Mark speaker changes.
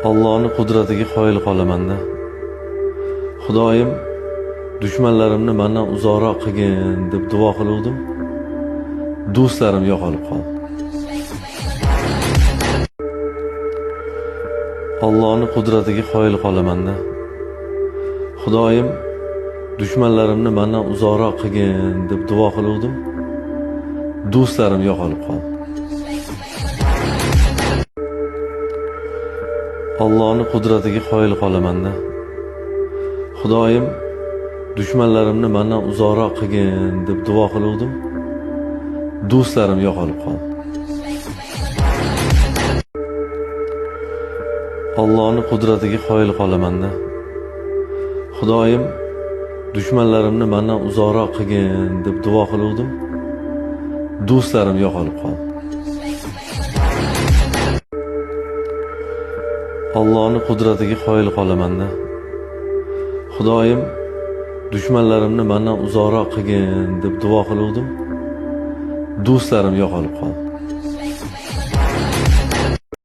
Speaker 1: Allohning qudratiga qoyil qolaman-da. Xudoyim dushmanlarimni mendan uzoqroq qilgin deb duo qiluvdim. Do'stlarim yo'qolib qoldi. Allohning qudratiga qoyil qolaman-da. Xudoyim dushmanlarimni mendan uzoqroq qilgin deb duo qiluvdim. Do'stlarim yo'qolib qoldi. Allohning qudratiga qoyil qolaman-da. Xudoyim dushmanlarimni mendan uzoqroq qilgin deb duo qiluvdim. Do'stlarim yo'qolib qoldi. Allohning qudratiga qoyil qolaman-da. Xudoyim dushmanlarimni mendan uzoqroq qilgin deb duo qiluvdim. Do'stlarim yo'qolib qoldi. Allohning qudratiga qoyil qolaman-da. Xudoyim dushmanlarimni mendan uzoqroq qilgin deb duo qiluvdim. Do'stlarim yo'qolib qoldi.